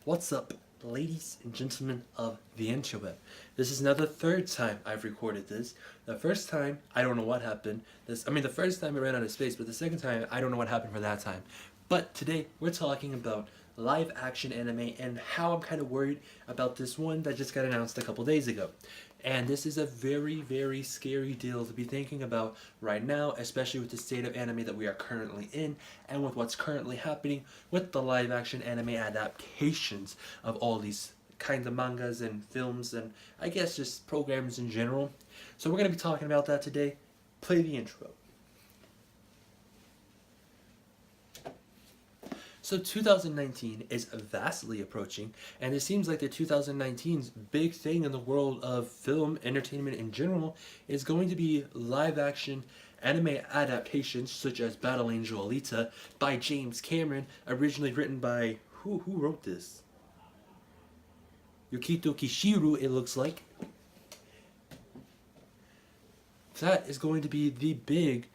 What's up, ladies and gentlemen of the interweb? This is now the third time I've recorded this. The first time, I don't know what happened. The first time I ran out of space, but the second time, I don't know what happened for that time. But today, we're talking about live action anime and how I'm kind of worried about this one that just got announced a couple days ago. And this is a very, very scary deal to be thinking about right now, especially with the state of anime that we are currently in and with what's currently happening with the live action anime adaptations of all these kinds of mangas and films and I guess just programs in general. So we're going to be talking about that today. Play the intro. So 2019 is vastly approaching, and it seems like the 2019's big thing in the world of film entertainment in general is going to be live action anime adaptations such as Battle Angel Alita by James Cameron, originally written by who wrote this? Yukito Kishiru, it looks like. That is going to be the big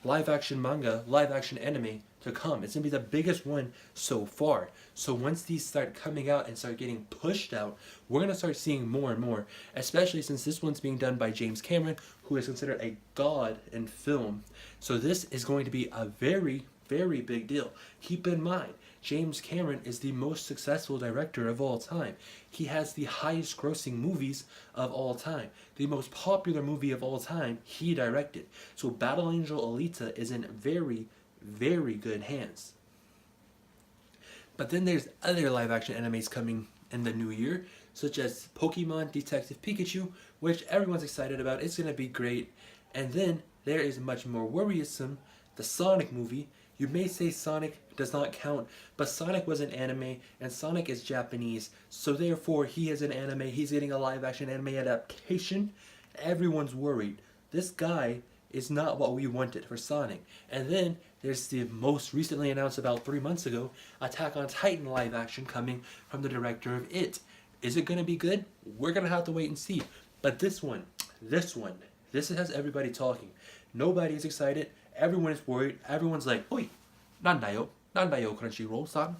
live action manga, live action anime to come. It's going to be the biggest one so far. So once these start coming out and start getting pushed out, we're going to start seeing more and more, especially since this one's being done by James Cameron, who is considered a god in film. So this is going to be a very, very big deal. Keep in mind, James Cameron is the most successful director of all time. He has the highest grossing movies of all time. The most popular movie of all time, he directed. So Battle Angel Alita is in very, very good hands. But then there's other live action animes coming in the new year, such as Pokemon Detective Pikachu, which everyone's excited about. It's going to be great. And then there is much more worrisome, the Sonic movie. You may say Sonic does not count, but Sonic was an anime, and Sonic is Japanese, so therefore he is an anime. He's getting a live action anime adaptation. Everyone's worried. This guy is not what we wanted for Sonic. And then there's the most recently announced about 3 months ago, Attack on Titan live action coming from the director of It. Is it going to be good? We're going to have to wait and see. But this has everybody talking. Nobody is excited. Everyone is worried. Everyone's like, oi, nandayo, Crunchyroll-san.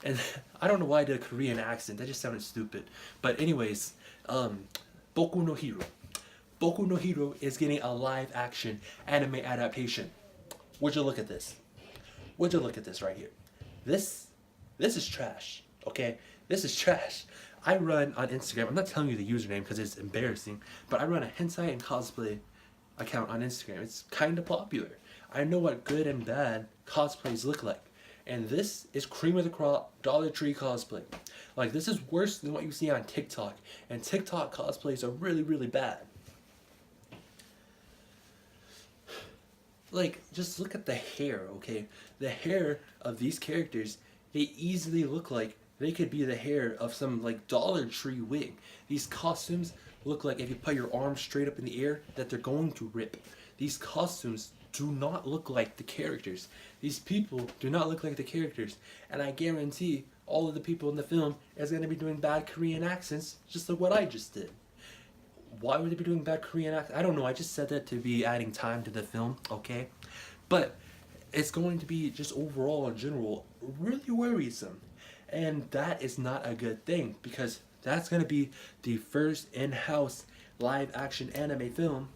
And I don't know why I did a Korean accent. That just sounded stupid. But anyways, Boku no Hero. Boku no Hero is getting a live action anime adaptation. Would you look at this? Would you look at this right here? This is trash, okay? This is trash. I run on Instagram. I'm not telling you the username because it's embarrassing, but I run a hentai and cosplay account on Instagram. It's kind of popular. I know what good and bad cosplays look like. And this is cream of the crop Dollar Tree cosplay. Like, this is worse than what you see on TikTok. And TikTok cosplays are really, really bad. Like, just look at the hair, okay? The hair of these characters, they easily look like they could be the hair of some, like, Dollar Tree wig. These costumes look like if you put your arms straight up in the air, that they're going to rip. These costumes do not look like the characters. These people do not look like the characters. And I guarantee all of the people in the film is going to be doing bad Korean accents, just like what I just did. Why would they be doing bad Korean accents? I don't know. I just said that to be adding time to the film, okay? But it's going to be just overall in general really worrisome. And that is not a good thing because that's going to be the first in-house live action anime film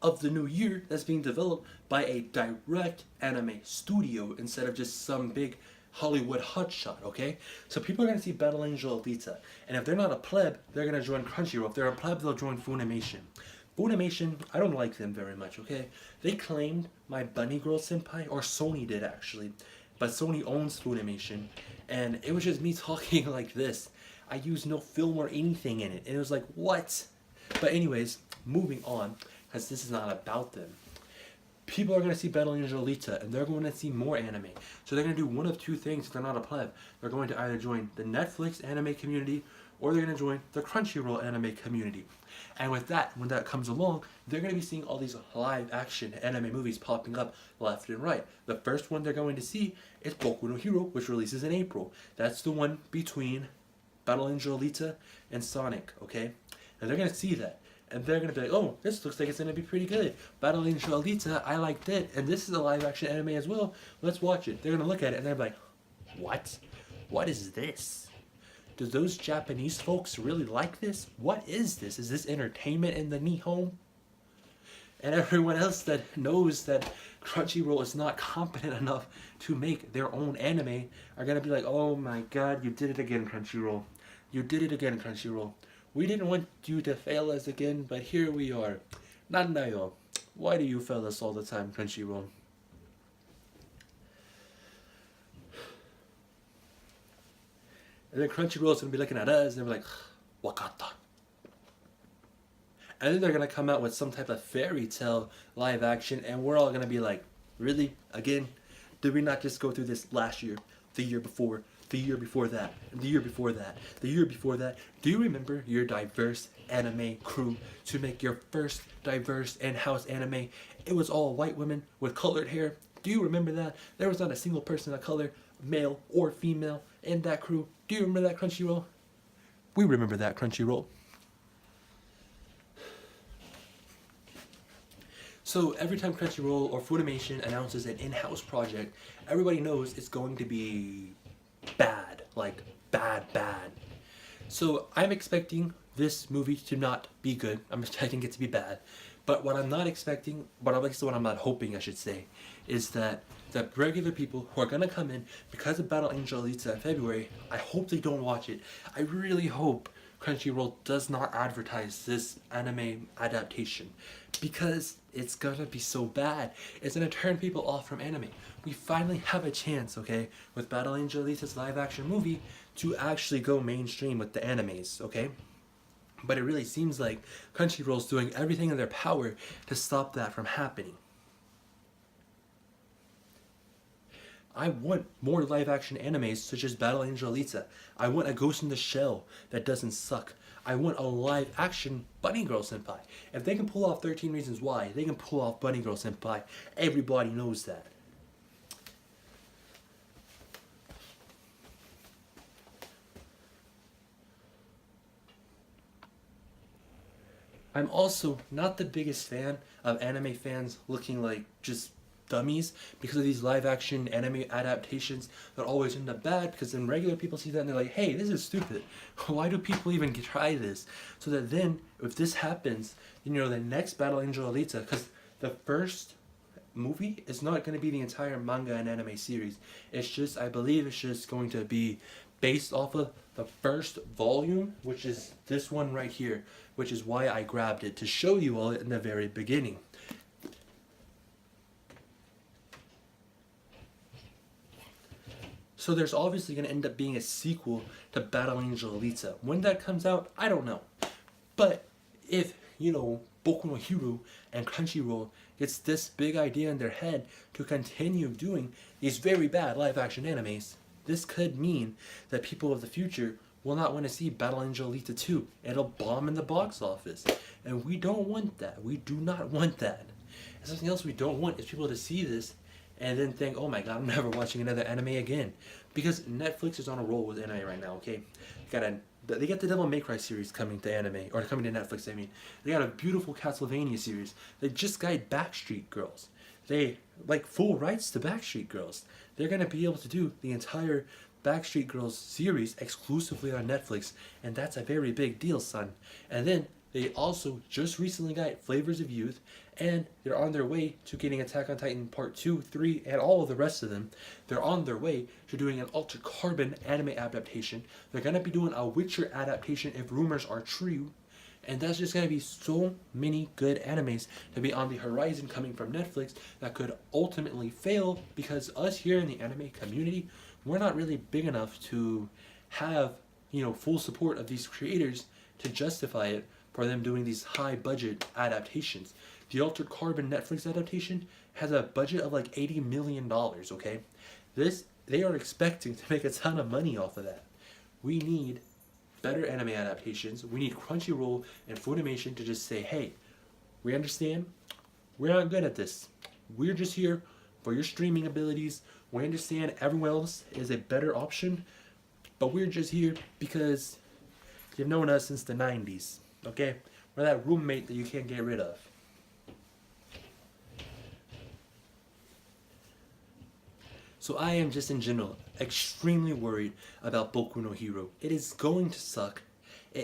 of the new year that's being developed by a direct anime studio instead of just some big Hollywood hotshot, okay? So people are going to see Battle Angel Alita, and if they're not a pleb, they're going to join Crunchyroll. If they're a pleb, they'll join Funimation. Funimation, I don't like them very much, okay? They claimed My Bunny Girl Senpai, or Sony did actually, but Sony owns Funimation, and it was just me talking like this. I used no film or anything in it, and it was like, what? But anyways, moving on, because this is not about them. People are going to see Battle Angel Alita, and they're going to see more anime. So they're going to do one of two things if they're not a pleb. They're going to either join the Netflix anime community, or they're going to join the Crunchyroll anime community. And with that, when that comes along, they're going to be seeing all these live action anime movies popping up left and right. The first one they're going to see is Boku no Hero, which releases in April. That's the one between Battle Angel Alita and Sonic, okay? And they're going to see that. And they're going to be like, oh, this looks like it's going to be pretty good. Battle Angel Alita, I liked it. And this is a live action anime as well. Let's watch it. They're going to look at it and they're like, what? What is this? Do those Japanese folks really like this? What is this? Is this entertainment in the Nihon? And everyone else that knows that Crunchyroll is not competent enough to make their own anime are going to be like, oh my god, you did it again, Crunchyroll. You did it again, Crunchyroll. We didn't want you to fail us again, but here we are. Nandayo. Why do you fail us all the time, Crunchyroll? And then Crunchyroll's gonna be looking at us and they're like, Wakata. And then they're gonna come out with some type of fairy tale live action, and we're all gonna be like, really? Again? Did we not just go through this last year, the year before, the year before that, the year before that, the year before that? Do you remember your diverse anime crew to make your first diverse in-house anime? It was all white women with colored hair. Do you remember that? There was not a single person of color, male or female, in that crew. Do you remember that, Crunchyroll? We remember that, Crunchyroll. So every time Crunchyroll or Funimation announces an in-house project, everybody knows it's going to be bad. Like, bad. So I'm expecting this movie to not be good. I'm expecting it to be bad. But what I'm not expecting, what I'm not hoping, I should say, is that the regular people who are going to come in because of Battle Angel Alita in February, I hope they don't watch it. I really hope Crunchyroll does not advertise this anime adaptation, because it's gonna be so bad. It's gonna turn people off from anime. We finally have a chance, okay, with Battle Angel Alita's live action movie to actually go mainstream with the animes, okay? But it really seems like Crunchyroll's doing everything in their power to stop that from happening. I want more live action animes such as Battle Angel Alita. I want a Ghost in the Shell that doesn't suck. I want a live action Bunny Girl Senpai. If they can pull off 13 Reasons Why, they can pull off Bunny Girl Senpai. Everybody knows that. I'm also not the biggest fan of anime fans looking like just dummies because of these live action anime adaptations that always end up bad, because then regular people see that and they're like, hey, this is stupid. Why do people even try this? So that then, if this happens, you know, the next Battle Angel Alita, because the first movie is not going to be the entire manga and anime series. It's just, I believe it's just going to be based off of the first volume, which is this one right here, which is why I grabbed it, to show you all in the very beginning. So there's obviously going to end up being a sequel to Battle Angel Alita. When that comes out, I don't know. But if, you know, Boku no Hero and Crunchyroll gets this big idea in their head to continue doing these very bad live-action animes, this could mean that people of the future will not want to see Battle Angel Alita 2. It'll bomb in the box office. And we don't want that. We do not want that. And something else we don't want is people to see this and then think, oh my god, I'm never watching another anime again. Because Netflix is on a roll with anime right now, okay? They got the Devil May Cry series coming to anime, or coming to Netflix, I mean. They got a beautiful Castlevania series. They just got Backstreet Girls. They, like, full rights to Backstreet Girls. They're going to be able to do the entire Backstreet Girls series exclusively on Netflix, and that's a very big deal, son. And then they also just recently got Flavors of Youth, and they're on their way to getting Attack on Titan Part 2, 3, and all of the rest of them. They're on their way to doing an Altered Carbon anime adaptation. They're going to be doing a Witcher adaptation if rumors are true. And that's just going to be so many good animes to be on the horizon coming from Netflix that could ultimately fail because us here in the anime community, we're not really big enough to have, you know, full support of these creators to justify it for them doing these high budget adaptations. The Altered Carbon Netflix adaptation has a budget of like $80 million, okay? They are expecting to make a ton of money off of that. We need better anime adaptations. We need Crunchyroll and Funimation to just say, hey, we understand. We're not good at this. We're just here for your streaming abilities. We understand everyone else is a better option, but we're just here because you've known us since the 90s, okay? We're that roommate that you can't get rid of. So I am just in general extremely worried about Boku no Hero. It is going to suck.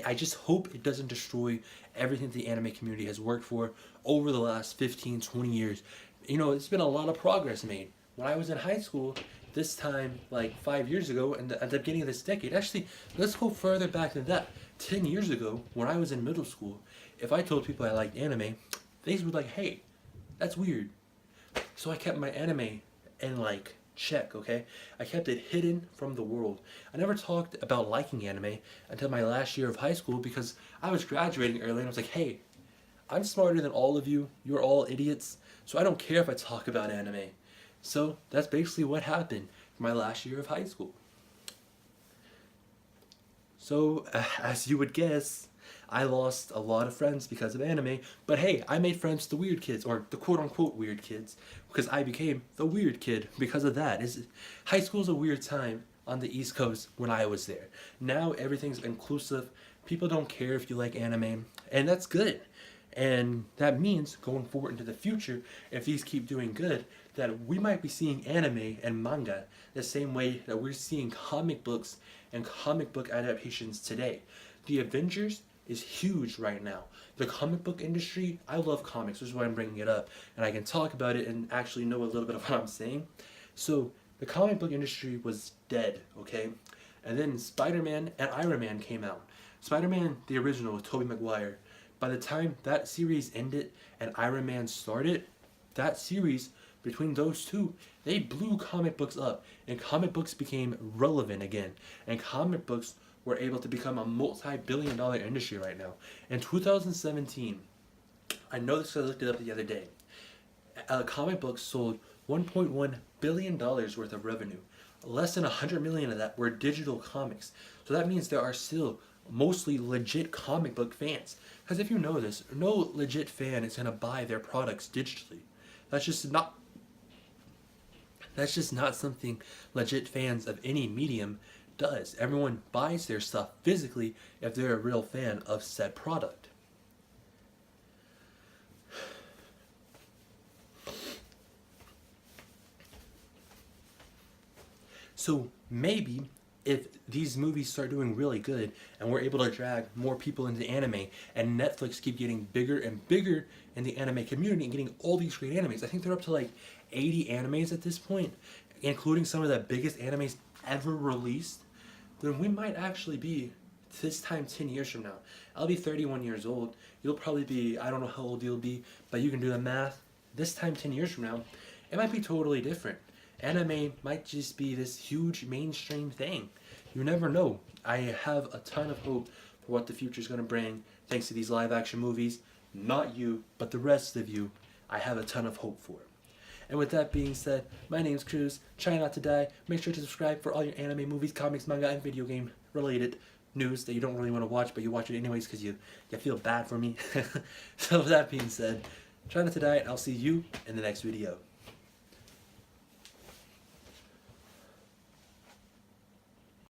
I just hope it doesn't destroy everything the anime community has worked for over the last 15, 20 years. You know, it's been a lot of progress made. When I was in high school, this time, like 5 years ago, and at the beginning of this decade, actually, let's go further back than that. 10 years ago, when I was in middle school, if I told people I liked anime, they would like, hey, that's weird. So I kept my anime in like check, okay? I kept it hidden from the world. I never talked about liking anime until my last year of high school because I was graduating early and I was like, hey, I'm smarter than all of you. You're all idiots. So I don't care if I talk about anime. So that's basically what happened for my last year of high school. So, as you would guess, I lost a lot of friends because of anime, but hey, I made friends with the weird kids, or the quote-unquote weird kids, because I became the weird kid because of that. High school's a weird time on the East Coast when I was there. Now everything's inclusive. People don't care if you like anime, and that's good. And that means going forward into the future, if these keep doing good, that we might be seeing anime and manga the same way that we're seeing comic books and comic book adaptations today. The Avengers is huge right now. The comic book industry, I love comics, which is why I'm bringing it up, and I can talk about it and actually know a little bit of what I'm saying. So the comic book industry was dead, okay? And then Spider-Man and Iron Man came out. Spider-Man, the original with Tobey Maguire. By the time that series ended and Iron Man started, that series, between those two, they blew comic books up, and comic books became relevant again, and comic books were able to become a multi-billion-dollar industry right now. In 2017, I know this because I looked it up the other day, comic books sold $1.1 billion worth of revenue. Less than 100 million of that were digital comics. So that means there are still mostly legit comic book fans. Because if you know this, no legit fan is going to buy their products digitally. That's just not something legit fans of any medium does. Everyone buys their stuff physically if they're a real fan of said product. So maybe if these movies start doing really good and we're able to drag more people into anime and Netflix keep getting bigger and bigger in the anime community and getting all these great animes, I think they're up to like 80 animes at this point, including some of the biggest animes ever released, then we might actually be, this time 10 years from now, I'll be 31 years old, you'll probably be, I don't know how old you'll be, but you can do the math, this time 10 years from now, it might be totally different. Anime might just be this huge mainstream thing. You never know. I have a ton of hope for what the future is going to bring thanks to these live action movies. Not you, but the rest of you, I have a ton of hope for. And with that being said, my name's Cruz. Try not to die. Make sure to subscribe for all your anime, movies, comics, manga, and video game related news that you don't really want to watch, but you watch it anyways because you feel bad for me. So with that being said, try not to die, and I'll see you in the next video.